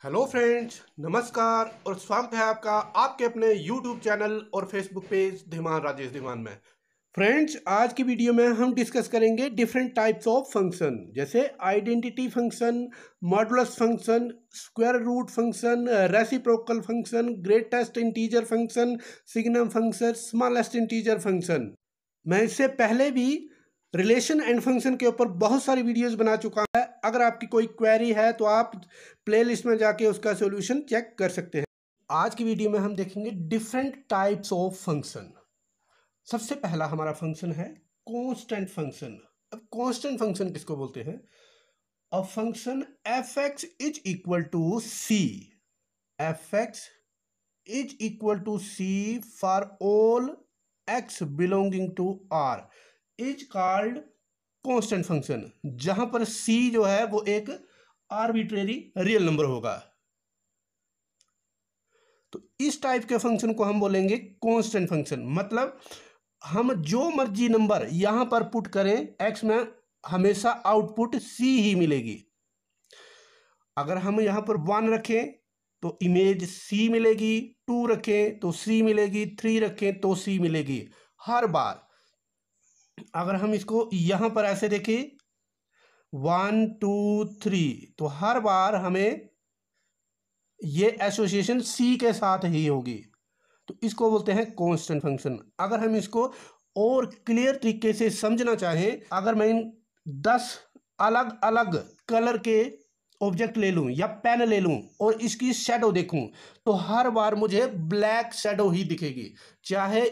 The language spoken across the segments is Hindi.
हेलो फ्रेंड्स, नमस्कार और स्वागत है आपका आपके अपने यूट्यूब चैनल और फेसबुक पेज धीमान राजेश धीमान में। फ्रेंड्स, आज की वीडियो में हम डिस्कस करेंगे डिफरेंट टाइप्स ऑफ फंक्शन, जैसे identity function, modulus function, square root function, reciprocal function, greatest integer function, signum function, smallest integer function. मैं इससे पहले भी रिलेशन एंड फंक्शन के ऊपर बहुत सारी वीडियोस बना चुका है। अगर आपकी कोई क्वेरी है तो आप प्लेलिस्ट में जाके उसका सॉल्यूशन चेक कर सकते हैं। आज की वीडियो में हम देखेंगे डिफरेंट टाइप्स ऑफ फंक्शन। सबसे पहला हमारा फंक्शन है कांस्टेंट फंक्शन। अब कांस्टेंट फंक्शन किसको बोलते हैं? A function f x is equal to c, f x is equal to c for all x belonging to R is called constant function, जहां पर c जो है वो एक आर्बिट्रेरी रियल नंबर होगा। तो इस टाइप के फंक्शन को हम बोलेंगे कांस्टेंट फंक्शन। मतलब हम जो मर्जी नंबर यहां पर पुट करें x में, हमेशा आउटपुट c ही मिलेगी। अगर हम यहां पर 1 रखें तो इमेज c मिलेगी, 2 रखें तो c मिलेगी, 3 रखें तो c मिलेगी हर बार। अगर हम इसको यहां पर ऐसे देखें 1 2 3, तो हर बार हमें ये एसोसिएशन सी के साथ ही होगी, तो इसको बोलते हैं कांस्टेंट फंक्शन। अगर हम इसको और क्लियर तरीके से समझना चाहें, अगर मैं इन 10 अलग अलग कलर के ऑब्जेक्ट ले लूं या पेन ले लूं और इसकी शैडो देखूं, तो हर बार मुझे ब्लैक शैडो ही दिखेगी, चाहे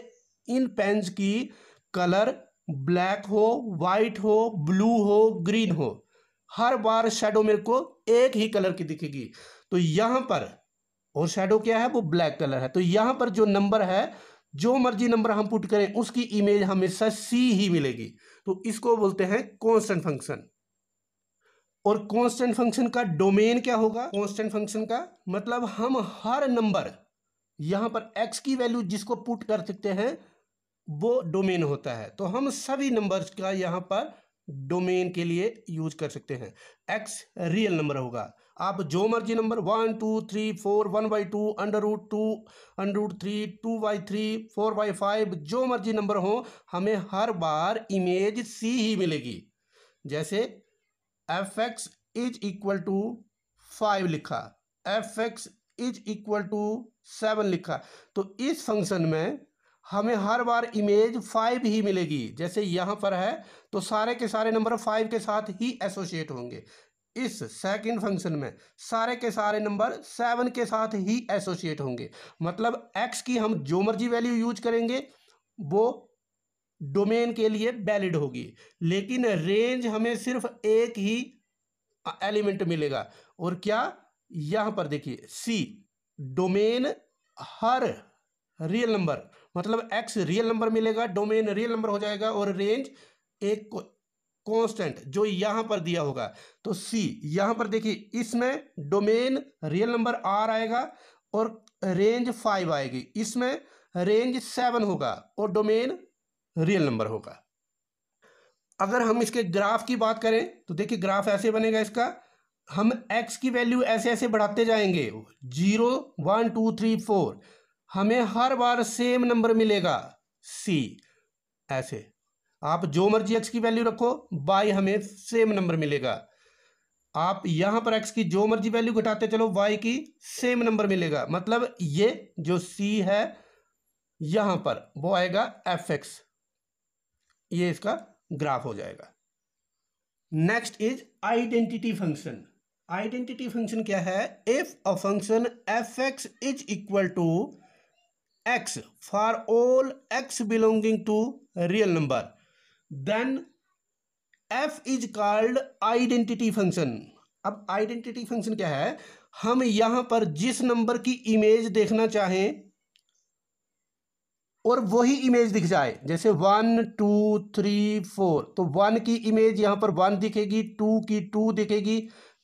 इन पेन्स की कलर ब्लैक हो, वाइट हो, ब्लू हो, ग्रीन हो, हर बार शैडो मेरे को एक ही कलर की दिखेगी। तो यहां पर, और शैडो क्या है, वो ब्लैक कलर है, तो यहां पर जो नंबर है, जो मर्जी नंबर हम पुट करें उसकी इमेज हमेशा सी ही मिलेगी। तो इसको बोलते हैं कांस्टेंट फंक्शन। और कांस्टेंट फंक्शन का डोमेन क्या होगा? कांस्टेंट फंक्शन का मतलब हम हर नंबर यहां पर x की वैल्यू जिसको पुट कर सकते हैं वो डोमेन होता है। तो हम सभी नंबर्स का यहां पर डोमेन के लिए यूज कर सकते हैं। x रियल नंबर होगा, आप जो मर्जी नंबर 1 2 3 4 1/2 √2 √3 2/3 4/5 जो मर्जी नंबर हो, हमें हर बार इमेज c ही मिलेगी। जैसे f x is equal to 5 लिखा, f x is equal to 7 लिखा, तो इस फंक्शन में हमें हर बार इमेज 5 ही मिलेगी। जैसे यहां पर है तो सारे के सारे नंबर 5 के साथ ही एसोसिएट होंगे। इस सेकंड फंक्शन में सारे के सारे नंबर 7 के साथ ही एसोसिएट होंगे। मतलब x की हम जो मर्जी वैल्यू यूज करेंगे वो डोमेन के लिए वैलिड होगी, लेकिन रेंज हमें सिर्फ एक ही एलिमेंट मिलेगा। और क्या, यहां पर देखिए c डोमेन हर रियल नंबर, मतलब x रियल नंबर मिलेगा, डोमेन रियल नंबर हो जाएगा, और रेंज एक कांस्टेंट जो यहां पर दिया होगा। तो c यहां पर देखिए, इसमें डोमेन रियल नंबर r आएगा और रेंज 5 आएगी, इसमें रेंज 7 होगा और डोमेन रियल नंबर होगा। अगर हम इसके ग्राफ की बात करें तो देखिए ग्राफ ऐसे बनेगा इसका। हम x की वैल्यू ऐसे ऐसे बढ़ाते जाएंगे, 0 1 2 3 4, हमें हर बार सेम नंबर मिलेगा c। ऐसे आप जो मर्जी x की वैल्यू रखो, y हमें सेम नंबर मिलेगा। आप यहां पर x की जो मर्जी वैल्यू घटाते चलो, y की सेम नंबर मिलेगा। मतलब ये जो c है यहां पर वो आएगा fx, ये इसका ग्राफ हो जाएगा। Next is identity function. Identity function क्या है? If a function f x is equal to x for all x belonging to real number, then f is called identity function. अब आइडेंटिटी फंक्शन क्या है? हम यहां पर जिस नंबर की इमेज देखना चाहें और वही इमेज दिख जाए, जैसे 1 2 3 4, तो 1 की इमेज यहां पर 1 दिखेगी, 2 की 2 दिखेगी,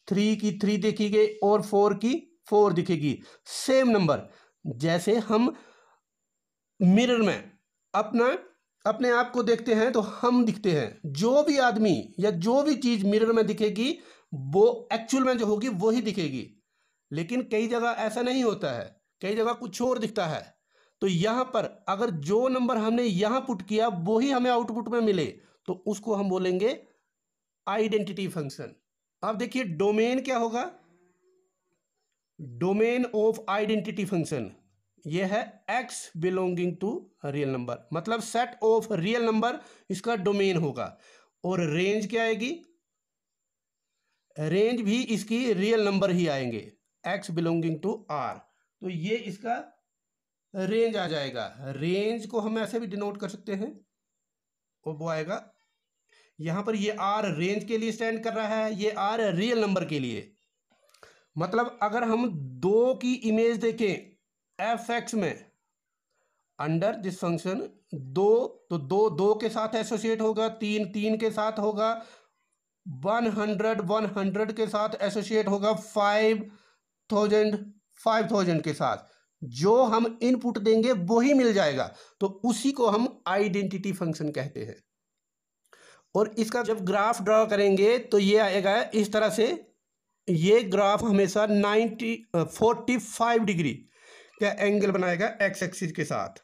3 की 3 दिखेगी और 4 की 4 दिखेगी, सेम नंबर। जैसे हम मिरर में अपने आप को देखते हैं तो हम दिखते हैं, जो भी आदमी या जो भी चीज मिरर में दिखेगी वो एक्चुअल में जो होगी वो ही दिखेगी। लेकिन कई जगह ऐसा नहीं होता है, कई जगह कुछ और दिखता है। तो यहाँ पर अगर जो नंबर हमने यहाँ पुट किया वही हमें आउटपुट में मिले तो उसको हम बोलेंगे आइडेंटिटी फंक्शन। अब देखिए डोमेन क्या होगा, डोमेन ऑफ आइडेंटिटी फंक्शन ये है x belonging to real number, मतलब सेट ऑफ रियल नंबर इसका डोमेन होगा। और रेंज क्या आएगी, रेंज भी इसकी रियल नंबर ही आएंगे, x बिलोंगिंग टू r, तो ये इसका रेंज आ जाएगा। रेंज को हम ऐसे भी डिनोट कर सकते हैं और वो आएगा यहां पर, ये r रेंज के लिए स्टैंड कर रहा है, ये r रियल नंबर के लिए। मतलब अगर हम दो की इमेज देखें f(x) में अंडर दिस फंक्शन, दो तो दो दो के साथ एसोसिएट होगा, तीन तीन के साथ होगा, 100 के साथ एसोसिएट होगा, 5000 के साथ। जो हम इनपुट देंगे वो ही मिल जाएगा, तो उसी को हम आइडेंटिटी फंक्शन कहते हैं। और इसका जब ग्राफ ड्रॉ करेंगे तो ये आएगा इस तरह से, ये ग्राफ हमेशा 45 डिग्री का एंगल बनाएगा एक्स एक्सिस के साथ,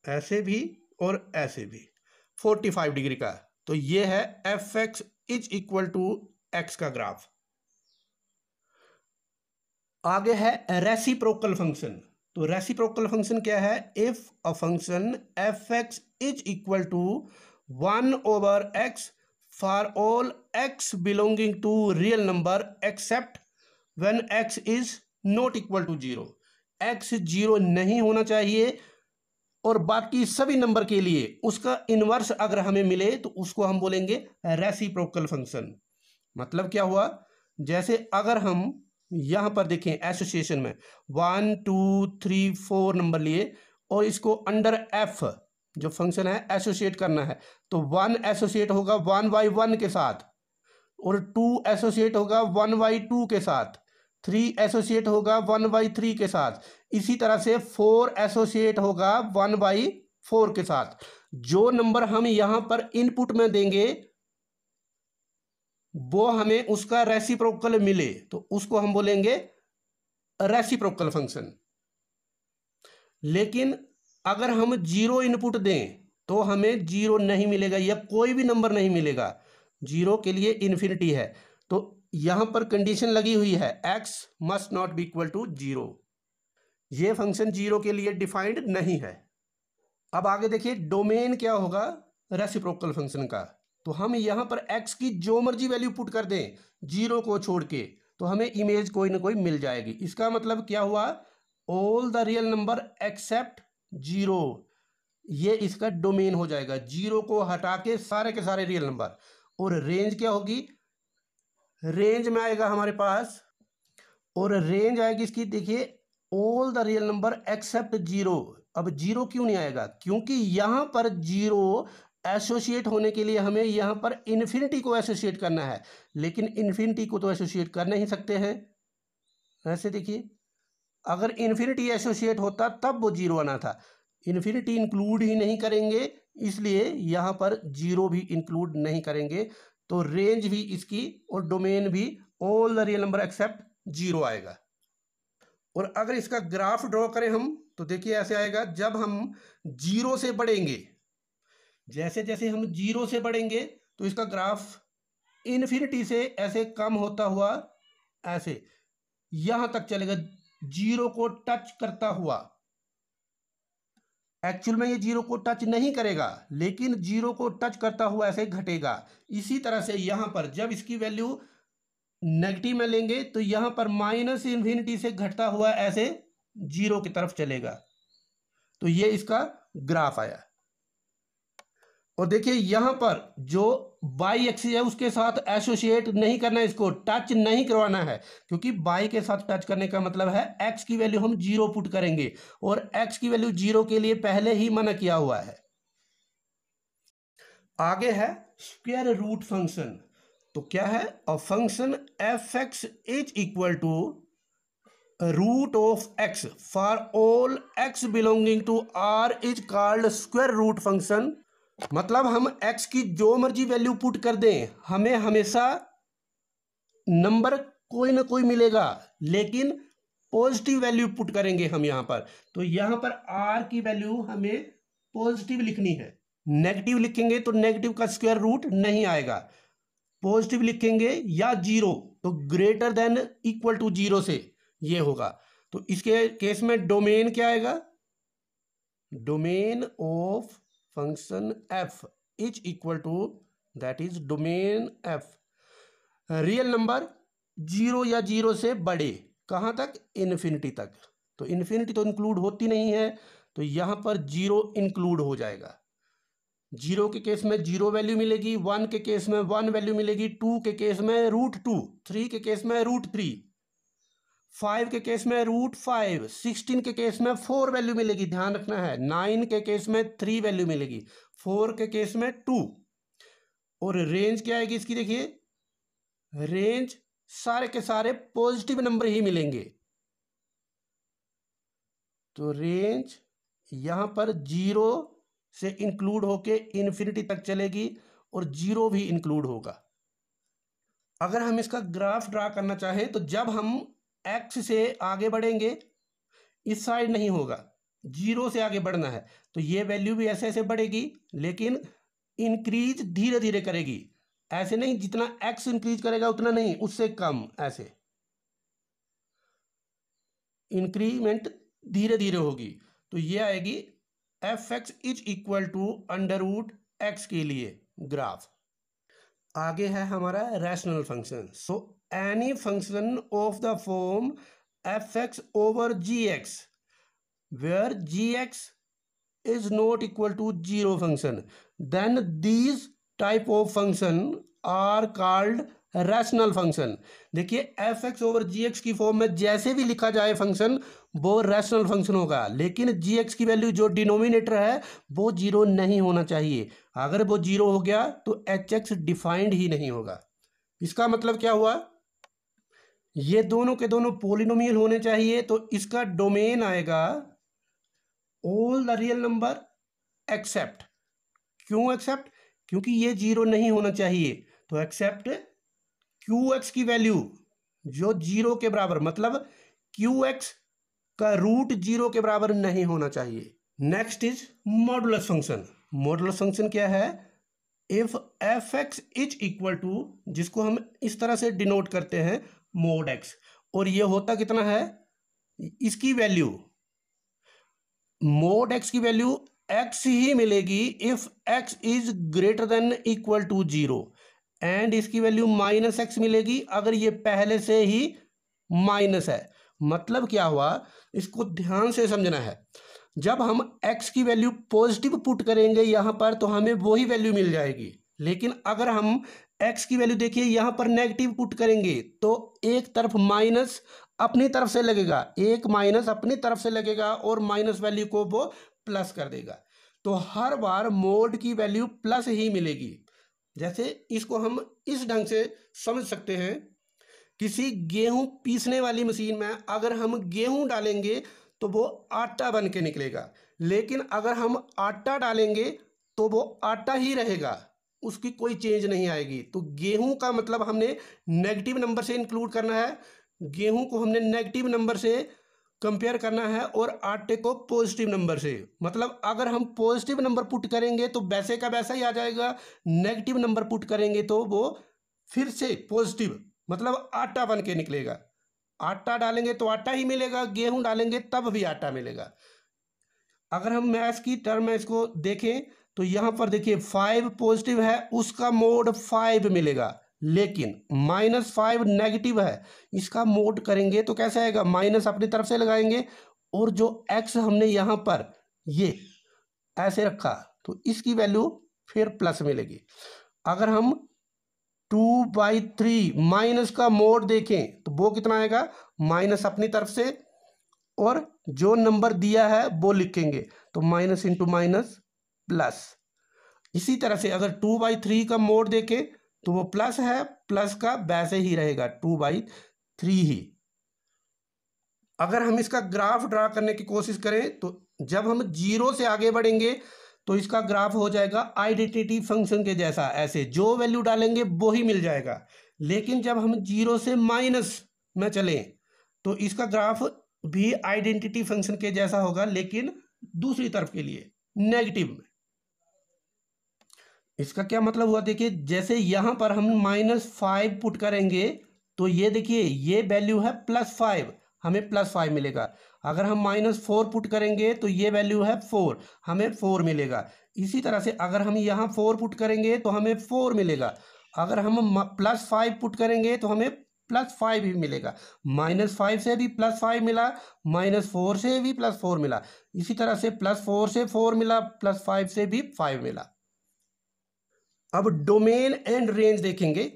ऐसे भी और ऐसे भी 45 डिग्री का। तो ये है f(x) is equal to x का ग्राफ। आगे है रेसिप्रोकल फंक्शन। तो रेसिप्रोकल फंक्शन क्या है, if a function f(x) is equal to 1/x for all x belonging to real number except when x is not equal to 0। x 0 नहीं होना चाहिए और बाकी सभी नंबर के लिए उसका इनवर्स अगर हमें मिले तो उसको हम बोलेंगे रेसिप्रोकल फंक्शन। मतलब क्या हुआ, जैसे अगर हम यहां पर देखें एसोसिएशन में 1 2 3 4 नंबर लिए और इसको अंडर f जो फंक्शन है एसोसिएट करना है, तो 1 एसोसिएट होगा 1/1 के साथ, और 2 एसोसिएट होगा 1/2 के साथ, 3 एसोसिएट होगा 1/3 के साथ, इसी तरह से 4 एसोसिएट होगा 1/4 के साथ। जो नंबर हम यहां पर इनपुट में देंगे वो हमें उसका रेसिप्रोकल मिले तो उसको हम बोलेंगे रेसिप्रोकल फंक्शन। लेकिन अगर हम 0 इनपुट दें तो हमें 0 नहीं मिलेगा या कोई भी नंबर नहीं मिलेगा, 0 के लिए इन्फिनिटी है। तो यहां पर कंडीशन लगी हुई है x must not be equal to 0, ये फंक्शन 0 के लिए डिफाइंड नहीं है। अब आगे देखिए डोमेन क्या होगा रेसिप्रोकल फंक्शन का। तो हम यहां पर x की जो मर्जी वैल्यू पुट कर दें 0 को छोड़ के तो हमें इमेज कोई ना कोई मिल जाएगी। इसका मतलब क्या हुआ, all the real number accept 0, ये इसका डोमेन हो जाएगा, 0 को हटा के सारे रियल नंबर। और रेंज क्या होगी, रेंज में आएगा हमारे पास, और रेंज आएगी इसकी देखिए all the real number accept 0। अब 0 क्यों नहीं आएगा, क्योंकि यहां पर 0 एसोसिएट होने के लिए हमें यहां पर इन्फिनिटी को एसोसिएट करना है, लेकिन इन्फिनिटी को तो एसोसिएट कर नहीं सकते हैं। ऐसे देखिए अगर इन्फिनिटी एसोसिएट होता तब वो 0 आना था, इन्फिनिटी इंक्लूड ही नहीं करेंगे इसलिए यहां पर 0 भी इंक्लूड नहीं करेंगे। तो रेंज भी इसकी और डोमेन भी all the real number accept 0 आएगा। और अगर इसका ग्राफ ड्रॉ करें हम तो देखिए ऐसे आएगा, जब हम 0 से बढ़ेंगे, जैसे जैसे हम 0 से बढ़ेंगे तो इसका ग्राफ इन्फिनिटी से ऐसे कम होता हुआ ऐसे यहां तक चलेगा, 0 को टच करता हुआ। एक्चुअल में ये 0 को टच नहीं करेगा लेकिन 0 को टच करता हुआ ऐसे घटेगा। इसी तरह से यहां पर जब इसकी वैल्यू नेगेटिव में लेंगे तो यहां पर माइनस इन्फिनिटी से घटता हुआ ऐसे 0 की तरफ चलेगा। तो ये इसका ग्राफ आया। और देखिए यहां पर जो बाई एक्सिस है उसके साथ एसोसिएट नहीं करना है, इसको टच नहीं करवाना है, क्योंकि बाई के साथ टच करने का मतलब है x की वैल्यू हम 0 पुट करेंगे और x की वैल्यू 0 के लिए पहले ही मना किया हुआ है। आगे है स्क्वायर रूट फंक्शन। तो क्या है, a function f(x) is equal to root of x for all x belonging to r is called square root function. मतलब हम x की जो मर्जी वैल्यू पुट कर दें हमें हमेशा नंबर कोई ना कोई मिलेगा लेकिन पॉजिटिव वैल्यू पुट करेंगे हम यहाँ पर। तो यहाँ पर आर की वैल्यू हमें पॉजिटिव लिखनी है। नेगेटिव लिखेंगे तो नेगेटिव का स्क्वायर रूट नहीं आएगा। पॉजिटिव लिखेंगे या जीरो तो greater than equal to zero से ये होगा। तो इसके केस में डोमेन क्या आएगा? Domain of function f is equal to, that is domain f, real number zero या जीरो से बड़े, कहाँ तक? इन्फिनिटी तक। तो इन्फिनिटी तो इंक्लूड होती नहीं है, तो यहाँ पर जीरो इंक्लूड हो जाएगा। जीरो के केस में जीरो वैल्यू मिलेगी, वन के केस में वन वैल्यू मिलेगी, टू के केस में रूट टू, थ्री के केस में रूट थ्री, फाइव के केस में रूट फाइव, 16 के केस में फोर वैल्यू मिलेगी, ध्यान रखना है। 9 के केस में थ्री वैल्यू मिलेगी, 4 के केस में टू। और रेंज क्या आएगी इसकी? देखिए रेंज सारे के सारे पॉजिटिव नंबर ही मिलेंगे। तो रेंज यहां पर जीरो से इंक्लूड होके इन्फिनिटी तक चलेगी और जीरो भी इंक्लूड होगा। अगर हम इसका ग्राफ ड्रा करना चाहें तो जब हम एक्स से आगे बढ़ेंगे, इस साइड नहीं होगा, जीरो से आगे बढ़ना है, तो ये वैल्यू भी ऐसे ऐसे बढ़ेगी, लेकिन इंक्रीज धीरे धीरे करेगी। ऐसे नहीं जितना एक्स इंक्रीज करेगा उतना नहीं, उससे कम, ऐसे इंक्रीमेंट धीरे धीरे होगी। तो ये आएगी f x is equal to under root x के लिए ग्राफ। आगे है हमारा rational function. So any function of the form f x over g x where g x is not equal to zero function, then these type of function are called rational function। देखिए F x over g x की फॉर्म में जैसे भी लिखा जाए फंक्शन वो रैशनल फंक्शन होगा, लेकिन जी एक्स की वैल्यू जो डिनोमिनेटर है वो जीरो नहीं होना चाहिए। अगर वो जीरो हो गया तो एच एक्स डिफाइंड ही नहीं होगा। इसका मतलब क्या हुआ? ये दोनों के दोनों पोलिनोमियल होने चाहिए, तो इसका डोमेन आएगा all the real number except. क्यों एक्सेप्ट? क्योंकि ये जीरो नहीं होना चाहिए, तो एक्सेप्ट क्यू एक्स की वैल्यू जो जीरो के बराबर, मतलब क्यू एक्स का रूट जीरो के बराबर नहीं होना चाहिए। Next is modulus function. Modulus function क्या है? If f x is equal to, जिसको हम इस तरह से डिनोट करते हैं मोड एक्स, और ये होता कितना है? इसकी वैल्यू मोड एक्स की वैल्यू एक्स ही मिलेगी if x is greater than equal to zero, and इसकी वैल्यू माइनस एक्स मिलेगी अगर ये पहले से ही माइनस है। मतलब क्या हुआ? इसको ध्यान से समझना है। जब हम x की वैल्यू पॉजिटिव पुट करेंगे यहाँ पर तो हमें वही वैल्यू मिल जाएगी, लेकिन अगर हम x की वैल्यू देखिए यहाँ पर नेगेटिव पुट करेंगे तो एक तरफ माइनस अपनी तरफ से लगेगा, एक माइनस अपनी तरफ से लगेगा और माइनस वैल्यू को वो प्लस कर देगा। तो हर बार मोड की वैल्यू प्लस ही मिलेगी। जैसे इसको हम इस ढंग से समझ सकते हैं, किसी गेहूं पीसने वाली मशीन में अगर हम गेहूं डालेंगे तो वो आटा बन के निकलेगा, लेकिन अगर हम आटा डालेंगे तो वो आटा ही रहेगा, उसकी कोई चेंज नहीं आएगी। तो गेहूं का मतलब हमने नेगेटिव नंबर से इंक्लूड करना है, गेहूं को हमने नेगेटिव नंबर से कंपेयर करना है और आटे को पॉजिटिव नंबर से। मतलब अगर हम पॉजिटिव नंबर पुट करेंगे तो वैसे का वैसा ही आ जाएगा, नेगेटिव नंबर पुट करेंगे तो वो फिर से पॉजिटिव, मतलब आटा बन के निकलेगा। आटा डालेंगे तो आटा ही मिलेगा, गेहूं डालेंगे तब भी आटा मिलेगा। अगर हम मैथ्स की टर्म में इसको देखें तो यहाँ पर देखिए 5 पॉजिटिव है, उसका मोड 5 मिलेगा, लेकिन -5 नेगेटिव है, इसका मोड करेंगे तो कैसे आएगा? माइनस अपनी तरफ से लगाएंगे और जो x हमने यहाँ पर ये ऐसे रखा तो इसकी वैल्यू फिर प्लस मिलेगी। अगर हम 2/3 माइनस का मोड देखें तो वो कितना आएगा? माइनस अपनी तरफ से और जो नंबर दिया है वो लिखेंगे, तो माइनस इंटू माइनस प्लस। इसी तरह से अगर 2/3 का मोड देखें तो वो प्लस है, प्लस का वैसे ही रहेगा 2/3 ही। अगर हम इसका ग्राफ ड्रा करने की कोशिश करें तो जब हम जीरो से आगे बढ़ेंगे तो इसका ग्राफ हो जाएगा आइडेंटिटी फंक्शन के जैसा, ऐसे जो वैल्यू डालेंगे वो ही मिल जाएगा। लेकिन जब हम जीरो से माइनस में चलें तो इसका ग्राफ भी आइडेंटिटी फंक्शन के जैसा होगा, लेकिन दूसरी तरफ के लिए नेगेटिव में। इसका क्या मतलब हुआ, देखिए जैसे यहां पर हम -5 पुट करेंगे तो ये देखिए ये वैल्यू है +5, हमें +5 मिलेगा। अगर हम -4 पुट करेंगे तो ये वैल्यू है 4, हमें 4 मिलेगा। इसी तरह से अगर हम यहाँ 4 पुट करेंगे तो हमें 4 मिलेगा। अगर हम +5 पुट करेंगे तो हमें +5 ही मिलेगा। -5 से भी +5 मिला, -4 से भी +4 मिला, इसी तरह से +4 से 4 मिला, +5 से भी 5 मिला। अब डोमेन एंड रेंज देखेंगे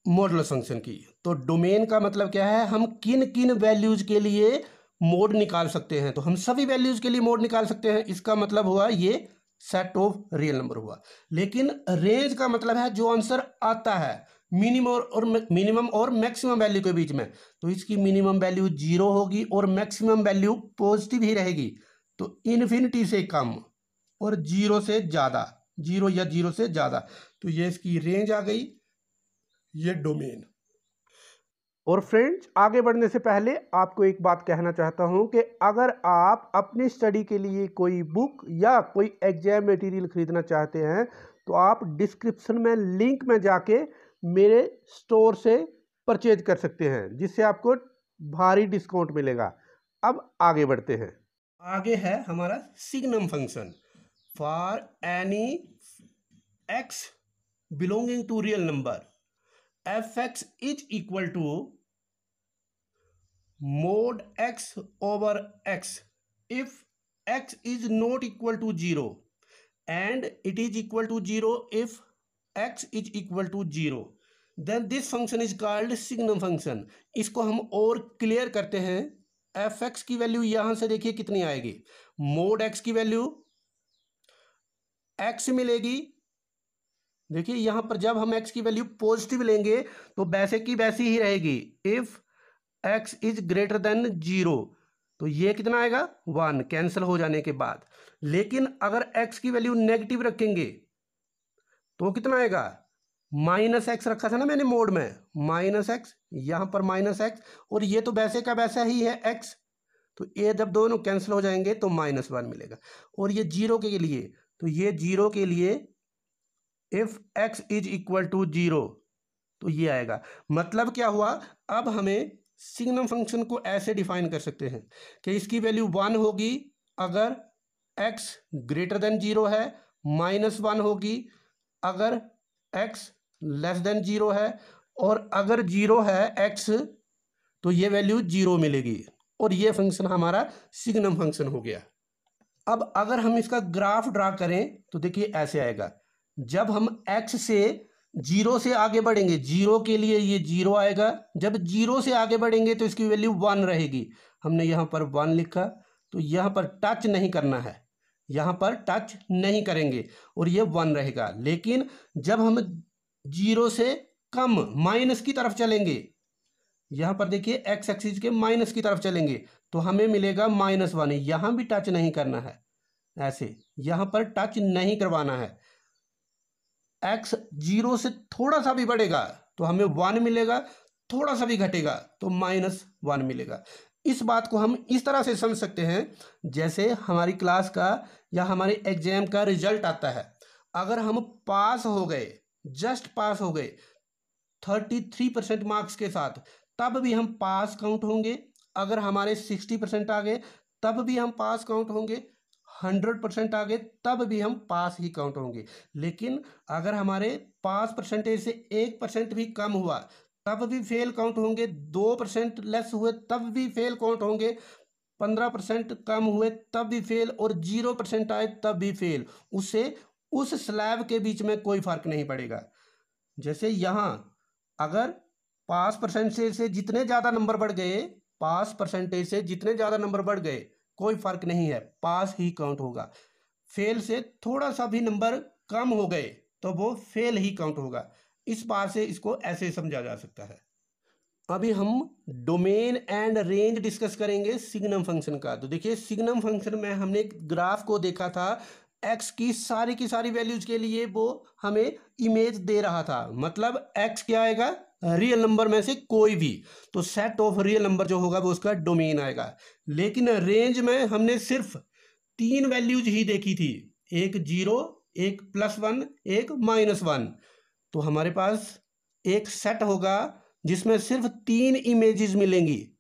मॉडुलस फंक्शन की। तो डोमेन का मतलब क्या है, हम किन किन वैल्यूज के लिए मोड निकाल सकते हैं। तो हम सभी वैल्यूज के लिए मोड निकाल सकते हैं, इसका मतलब हुआ ये सेट ऑफ रियल नंबर हुआ। लेकिन रेंज का मतलब है जो आंसर आता है मिनिमम और मैक्सिमम वैल्यू के बीच में। तो इसकी मिनिमम वैल्यू 0 होगी और मैक्सिमम वैल्यू पॉजिटिव ही रहेगी, तो इन्फिनिटी से कम और 0 से ज़्यादा, 0 या 0 से ज़्यादा। तो ये इसकी रेंज आ गई, ये डोमेन। और फ्रेंड्स, आगे बढ़ने से पहले आपको एक बात कहना चाहता हूं कि अगर आप अपनी स्टडी के लिए कोई बुक या कोई एग्जाम मटेरियल खरीदना चाहते हैं तो आप डिस्क्रिप्शन में लिंक में जाके मेरे स्टोर से परचेज कर सकते हैं, जिससे आपको भारी डिस्काउंट मिलेगा। अब आगे बढ़ते हैं। आगे है हमारा signum function. For any x belonging to real number, fx is equal to mod x over x if x is not equal to 0 and it is equal to 0 if x is equal to 0, then this function is called signum function। इसको हम और क्लियर करते हैं। एफ एक्स की वैल्यू यहां से देखिए कितनी आएगी, मोड एक्स की वैल्यू एक्स मिलेगी। देखिए यहां पर जब हम x की वैल्यू पॉजिटिव लेंगे तो वैसे की वैसी ही रहेगी। If x is greater then 0 तो ये कितना आएगा 1 कैंसिल हो जाने के बाद। लेकिन अगर x की वैल्यू नेगेटिव रखेंगे तो कितना आएगा, -x रखा था ना मैंने मोड में, -x, यहां पर -x और ये तो वैसे का वैसा ही है x, तो ये जब दोनों कैंसिल हो जाएंगे तो -1 मिलेगा। और ये 0 के लिए, तो ये 0 के लिए if x is equal to 0 तो ये आएगा। मतलब क्या हुआ, अब हमें सिग्नम फंक्शन को ऐसे डिफाइन कर सकते हैं कि इसकी वैल्यू 1 होगी अगर x ग्रेटर देन 0 है, -1 होगी अगर x लेस देन 0 है, और अगर 0 है x तो ये वैल्यू 0 मिलेगी। और ये फंक्शन हमारा सिग्नम फंक्शन हो गया। अब अगर हम इसका ग्राफ ड्रा करें तो देखिए ऐसे आएगा। जब हम x से 0 से आगे बढ़ेंगे, 0 के लिए ये 0 आएगा, जब 0 से आगे बढ़ेंगे तो इसकी वैल्यू 1 रहेगी। हमने यहाँ पर 1 लिखा, तो यहाँ पर टच नहीं करना है, यहाँ पर टच नहीं करेंगे और ये 1 रहेगा। लेकिन जब हम 0 से कम माइनस की तरफ चलेंगे, यहाँ पर देखिए x एक्सिस के माइनस की तरफ चलेंगे तो हमें मिलेगा -1। यहाँ भी टच नहीं करना है, ऐसे यहाँ पर टच नहीं करवाना है। x 0 से थोड़ा सा भी बढ़ेगा तो हमें 1 मिलेगा, थोड़ा सा भी घटेगा तो -1 मिलेगा। इस बात को हम इस तरह से समझ सकते हैं जैसे हमारी क्लास का या हमारे एग्जाम का रिजल्ट आता है। अगर हम पास हो गए, जस्ट पास हो गए 33% मार्क्स के साथ, तब भी हम पास काउंट होंगे। अगर हमारे 60% आ गए तब भी हम पास काउंट होंगे, 100% आ गए तब भी हम पास ही काउंट होंगे। लेकिन अगर हमारे पास परसेंटेज से 1% भी कम हुआ तब भी फेल काउंट होंगे, 2% लेस हुए तब भी फेल काउंट होंगे, 15% कम हुए तब भी फेल, और 0% आए तब भी फेल। उससे उस स्लैब के बीच में कोई फर्क नहीं पड़ेगा। जैसे यहाँ अगर पास परसेंटेज से जितने ज़्यादा नंबर बढ़ गए, पास परसेंटेज से जितने ज़्यादा नंबर बढ़ गए कोई फर्क नहीं है, पास ही काउंट होगा। फेल से थोड़ा सा भी नंबर कम हो गए तो वो फेल ही काउंट होगा। इस बात से इसको ऐसे समझा जा सकता है। अभी हम डोमेन एंड रेंज डिस्कस करेंगे सिग्नम फंक्शन का। तो देखिए सिग्नम फंक्शन में हमने एक ग्राफ को देखा था, x की सारी वैल्यूज के लिए वो हमें इमेज दे रहा था। मतलब x क्या आएगा रियल नंबर में से कोई भी, तो सेट ऑफ रियल नंबर जो होगा वो उसका डोमेन आएगा। लेकिन रेंज में हमने सिर्फ 3 वैल्यूज ही देखी थी, एक 0, एक +1, एक -1। तो हमारे पास एक सेट होगा जिसमें सिर्फ 3 इमेजेस मिलेंगी,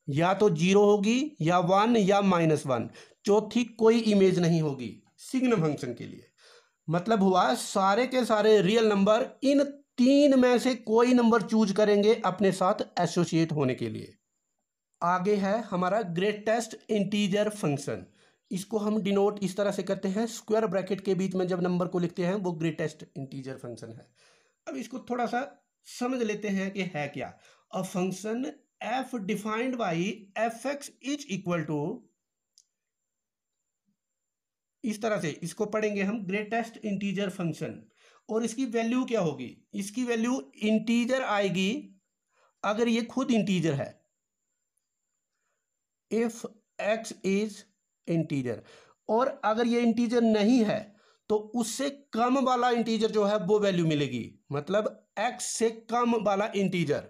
या तो 0 होगी या 1 या -1, चौथी कोई इमेज नहीं होगी सिग्नम फंक्शन के लिए। मतलब हुआ सारे के सारे रियल नंबर इन 3 में से कोई नंबर चूज करेंगे अपने साथ एसोसिएट होने के लिए। आगे है हमारा ग्रेटेस्ट इंटीजर फंक्शन। इसको हम डिनोट इस तरह से करते हैं, स्क्वायर ब्रैकेट के बीच में जब नंबर को लिखते हैं वो ग्रेटेस्ट इंटीजर फंक्शन है। अब इसको थोड़ा सा समझ लेते हैं कि है क्या। A function f defined by fx is equal to, इस तरह से इसको पढ़ेंगे हम, ग्रेटेस्ट इंटीजर फंक्शन। और इसकी वैल्यू क्या होगी, इसकी वैल्यू इंटीजर आएगी अगर ये खुद इंटीजर है, इफ x इज इंटीजर। और अगर ये इंटीजर नहीं है तो उससे कम वाला इंटीजर जो है वो वैल्यू मिलेगी, मतलब x से कम वाला इंटीजर।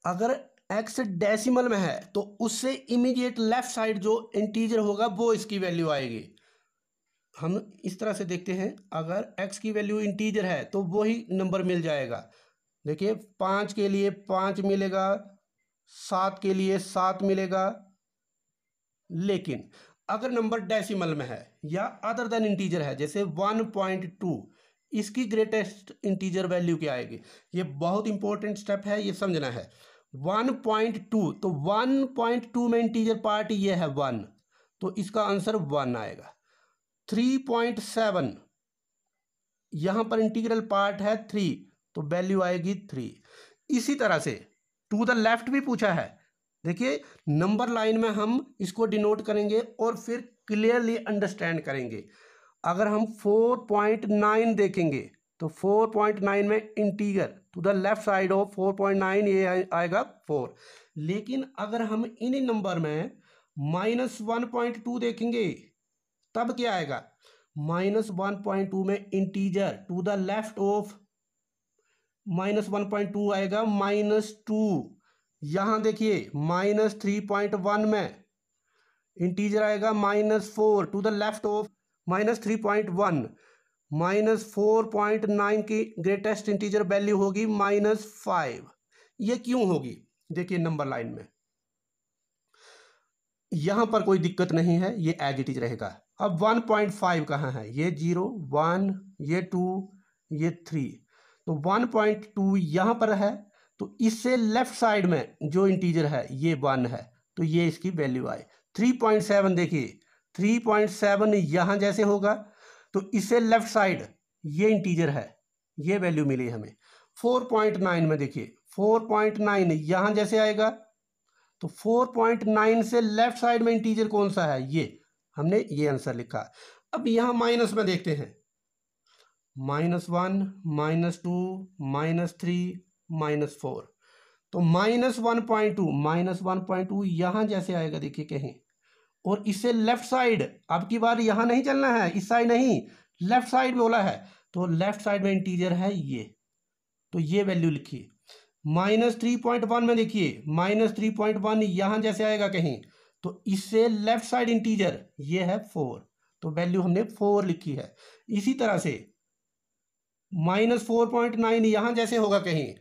अगर x डेसिमल में है तो उससे इमीडिएट लेफ्ट साइड जो इंटीजर होगा वो इसकी वैल्यू आएगी। हम इस तरह से देखते हैं, अगर x की वैल्यू इंटीजर है तो वही नंबर मिल जाएगा। देखिए 5 के लिए 5 मिलेगा, 7 के लिए 7 मिलेगा। लेकिन अगर नंबर डेसिमल में है या अदर देन इंटीजर है, जैसे 1.2, इसकी ग्रेटेस्ट इंटीजर वैल्यू क्या आएगी। ये बहुत इंपॉर्टेंट स्टेप है, ये समझना है। 1.2, तो 1.2 में इंटीजर पार्ट ये है 1, तो इसका आंसर 1 आएगा। 3.7, यहां पर इंटीग्रल पार्ट है 3, तो वैल्यू आएगी 3। इसी तरह से टू द लेफ्ट भी पूछा है। देखिए नंबर लाइन में हम इसको डिनोट करेंगे और फिर क्लियरली अंडरस्टैंड करेंगे। अगर हम 4.9 देखेंगे तो 4.9 में integer to the left side of 4.9 ये आएगा 4। लेकिन अगर हम इन नंबर में -1.2 देखेंगे तब क्या आएगा, -1.2 में integer to the left of -1.2 आएगा -2। यहां देखिए -3.1 में इंटीजर आएगा -4 टू द लेफ्ट ऑफ -3.1। -4.9 की ग्रेटेस्ट इंटीजर वैल्यू होगी -5। ये क्यों होगी, देखिए नंबर लाइन में यहां पर कोई दिक्कत नहीं है, ये एज इट इज रहेगा। अब 1.5 कहाँ है, ये 0, 1, ये 2, ये 3, तो 1.2 यहां पर है, तो इससे लेफ्ट साइड में जो इंटीजर है ये 1 है, तो ये इसकी वैल्यू आए। 3.7 देखिए, 3.7 यहां जैसे होगा तो इससे लेफ्ट साइड ये इंटीजर है, ये वैल्यू मिली हमें। 4.9 में देखिए, 4.9 यहां जैसे आएगा तो 4.9 से लेफ्ट साइड में इंटीजर कौन सा है, ये हमने ये आंसर लिखा। अब यहां माइनस में देखते हैं, -1, -2, -3, -4, तो -1.2 यहां जैसे आएगा देखिए कहीं, और इससे लेफ्ट साइड, अब की बार यहां नहीं चलना है, इस साइड नहीं, लेफ्ट साइड बोला है, तो लेफ्ट साइड में इंटीजर है ये, तो ये वैल्यू लिखिए। -3.1 में देखिए, -3.1 यहां जैसे आएगा कहीं, तो इससे लेफ्ट साइड इंटीजर ये है 4, तो वैल्यू हमने 4 लिखी है। इसी तरह से -4.9 यहां जैसे होगा कहीं,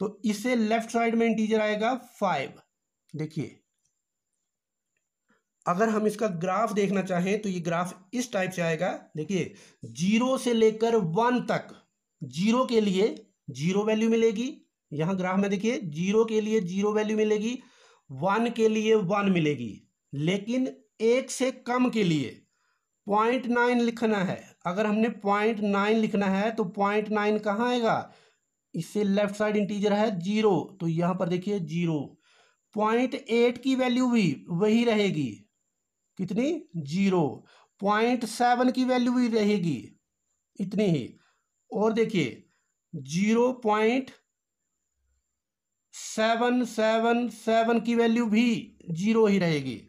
तो इससे लेफ्ट साइड में इंटीजर आएगा 5। देखिए अगर हम इसका ग्राफ देखना चाहें तो ये ग्राफ इस टाइप से आएगा। देखिए 0 से लेकर 1 तक, 0 के लिए 0 वैल्यू मिलेगी, यहां ग्राफ में देखिए 0 के लिए 0 वैल्यू मिलेगी, 1 के लिए 1 मिलेगी, लेकिन 1 से कम के लिए 0.9 लिखना है। अगर हमने 0.9 लिखना है तो 0.9 कहाँ आएगा, इससे लेफ्ट साइड इंटीजर है 0, तो यहां पर देखिए 0। 0.8 की वैल्यू भी वही रहेगी, कितनी, 0। 0.7 की वैल्यू भी रहेगी, इतनी ही। और देखिए 0.777 की वैल्यू भी 0 ही रहेगी।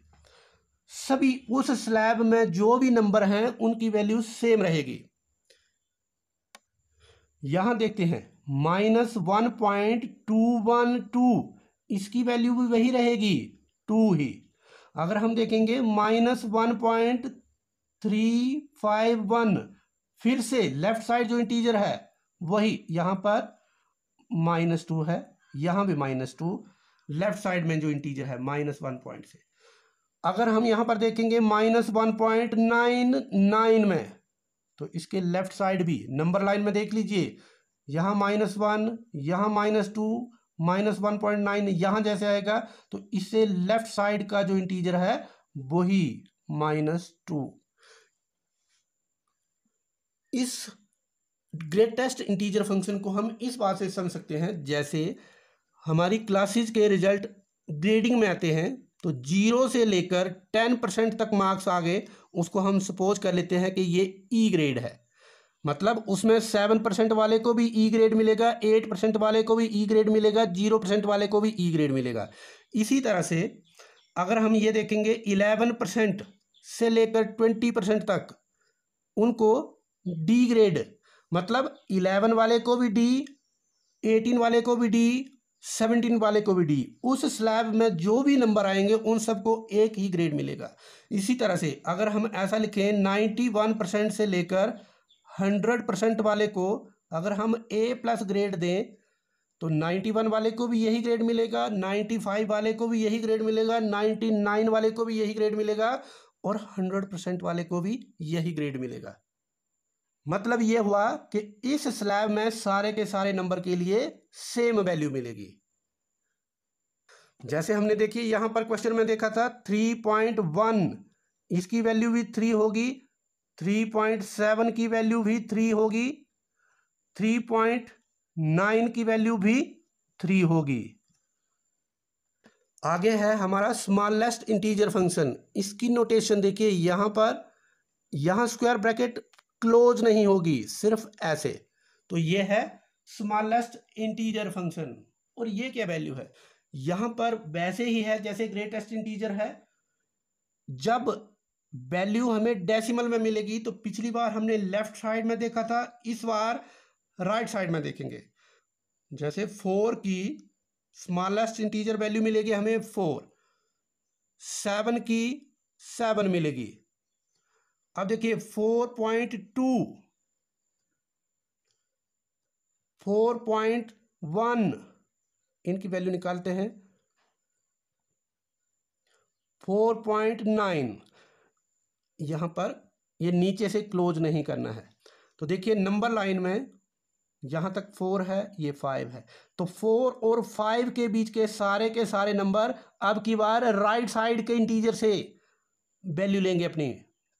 सभी उस स्लैब में जो भी नंबर हैं उनकी वैल्यू सेम रहेगी। यहां देखते हैं -1.212, इसकी वैल्यू भी वही रहेगी 2 ही। अगर हम देखेंगे -1.351, फिर से लेफ्ट साइड जो इंटीजर है वही, यहां पर -2 है, यहां भी -2, लेफ्ट साइड में जो इंटीजर है -1 पॉइंट से। अगर हम यहां पर देखेंगे -1.99 में, तो इसके लेफ्ट साइड भी नंबर लाइन में देख लीजिए, यहाँ -1, यहाँ -2, -1.9, यहाँ जैसे आएगा, तो इससे लेफ्ट साइड का जो इंटीजर है वही -2। इस ग्रेटेस्ट इंटीजर फंक्शन को हम इस बात से समझ सकते हैं, जैसे हमारी क्लासेस के रिजल्ट ग्रेडिंग में आते हैं, तो 0 से लेकर 10% तक मार्क्स आ गए, उसको हम सपोज कर लेते हैं कि ये ई ग्रेड है। मतलब उसमें 7% वाले को भी ई ग्रेड मिलेगा, 8% वाले को भी ई ग्रेड मिलेगा, 0% वाले को भी ई ग्रेड मिलेगा। इसी तरह से अगर हम ये देखेंगे 11% से लेकर 20% तक, उनको डी ग्रेड, मतलब 11 वाले को भी डी, 18 वाले को भी डी, 17 वाले को भी डी, उस स्लैब में जो भी नंबर आएंगे उन सबको एक ही ग्रेड मिलेगा। इसी तरह से अगर हम ऐसा लिखें 91% से लेकर 100% वाले को अगर हम A+ ग्रेड दें, तो 91 वाले को भी यही ग्रेड मिलेगा, 95 वाले को भी यही ग्रेड मिलेगा, 99 वाले को भी यही ग्रेड मिलेगा, और 100% वाले को भी यही ग्रेड मिलेगा। मतलब ये हुआ कि इस स्लैब में सारे के सारे नंबर के लिए सेम वैल्यू मिलेगी। जैसे हमने देखिए यहां पर क्वेश्चन में देखा था 3.1, इसकी वैल्यू भी 3 होगी, 3.7 की वैल्यू भी 3 होगी, 3.9 की वैल्यू भी 3 होगी। आगे है हमारा स्मॉलेस्ट इंटीजर फंक्शन। इसकी नोटेशन देखिए, यहां पर यहां स्क्वायर ब्रैकेट क्लोज नहीं होगी, सिर्फ ऐसे। तो ये है स्मॉलेस्ट इंटीजर फंक्शन। और ये क्या वैल्यू है, यहां पर वैसे ही है जैसे ग्रेटेस्ट इंटीजर है। जब वैल्यू हमें डेसिमल में मिलेगी, तो पिछली बार हमने लेफ्ट साइड में देखा था, इस बार राइट साइड में देखेंगे। जैसे 4 की स्मॉलेस्ट इंटीजर वैल्यू मिलेगी हमें 4, 7 की 7 मिलेगी। अब देखिए 4.2, 4.1, इनकी वैल्यू निकालते हैं, 4.9, यहां पर ये नीचे से क्लोज नहीं करना है। तो देखिए नंबर लाइन में यहां तक 4 है, ये 5 है, तो 4 और 5 के बीच के सारे नंबर अब की बार राइट साइड के इंटीजर से वैल्यू लेंगे अपनी।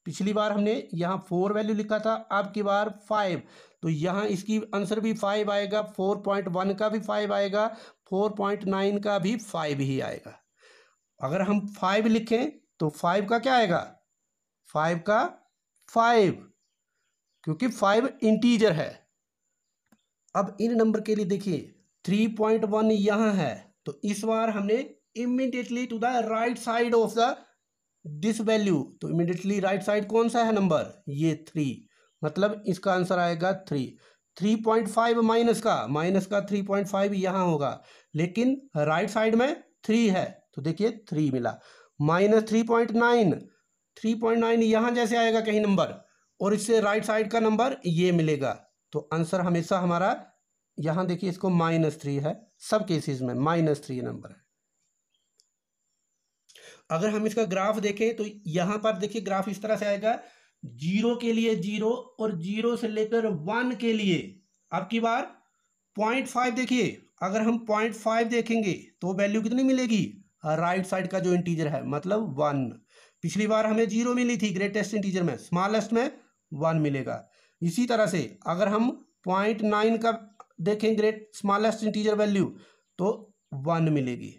पिछली बार हमने यहाँ 4 वैल्यू लिखा था, अब की बार 5, तो यहाँ इसकी आंसर भी 5 आएगा, 4.1 का भी 5 आएगा, 4.9 का भी 5 ही आएगा। अगर हम 5 लिखें तो 5 का क्या आएगा, 5 का 5, क्योंकि 5 इंटीजर है। अब इन नंबर के लिए देखिए 3.1 यहाँ है, तो इस बार हमने immediately to the right side of the this value, तो इमीडिएटली राइट साइड कौन सा है नंबर, ये 3, मतलब इसका आंसर आएगा 3। 3.5 माइनस का 3.5 यहाँ होगा, लेकिन राइट साइड में 3 है, तो देखिए 3 मिला। -3.9, 3.9 यहाँ जैसे आएगा कहीं नंबर, और इससे राइट साइड का नंबर ये मिलेगा, तो आंसर हमेशा हमारा यहाँ देखिए इसको -3 है, सब केसेस में -3 नंबर है। अगर हम इसका ग्राफ देखें तो यहां पर देखिए ग्राफ इस तरह से आएगा, 0 के लिए 0 और 0 से लेकर 1 के लिए अब की बार 0.5 देखिए, अगर हम 0.5 देखेंगे तो वैल्यू कितनी मिलेगी, राइट साइड का जो इंटीजर है, मतलब 1। पिछली बार हमें 0 मिली थी ग्रेटेस्ट इंटीजर में, स्मॉलेस्ट में 1 मिलेगा। इसी तरह से अगर हम 0.9 का देखें ग्रेट स्मॉलेस्ट इंटीजर वैल्यू, तो 1 मिलेगी।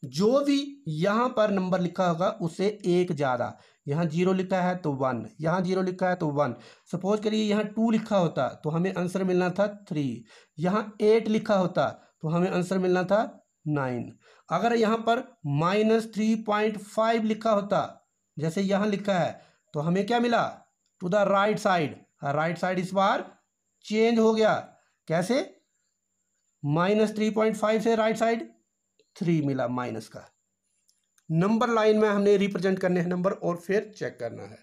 जो भी यहां पर नंबर लिखा होगा उससे एक ज्यादा, यहाँ 0 लिखा है तो 1, यहाँ 0 लिखा है तो 1। सपोज करिए यहाँ 2 लिखा होता तो हमें आंसर मिलना था 3, यहाँ 8 लिखा होता तो हमें आंसर मिलना था 9। अगर यहाँ पर -3.5 लिखा होता जैसे यहाँ लिखा है, तो हमें क्या मिला, to the right side. Right side इस बार चेंज हो गया, कैसे, -3.5 से राइट साइड 3 मिला माइनस का। नंबर लाइन में हमने रिप्रेजेंट करने हैं नंबर और फिर चेक करना है।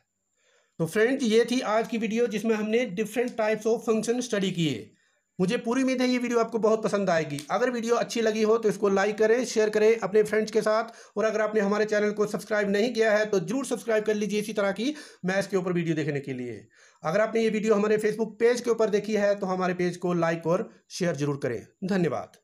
तो फ्रेंड्स, ये थी आज की वीडियो जिसमें हमने different types of function study किए। मुझे पूरी उम्मीद है ये वीडियो आपको बहुत पसंद आएगी। अगर वीडियो अच्छी लगी हो तो इसको लाइक करें, शेयर करें अपने फ्रेंड्स के साथ, और अगर आपने हमारे चैनल को सब्सक्राइब नहीं किया है तो जरूर सब्सक्राइब कर लीजिए इसी तरह की मैथ्स के ऊपर वीडियो देखने के लिए। अगर आपने ये वीडियो हमारे फेसबुक पेज के ऊपर देखी है तो हमारे पेज को लाइक और शेयर जरूर करें। धन्यवाद।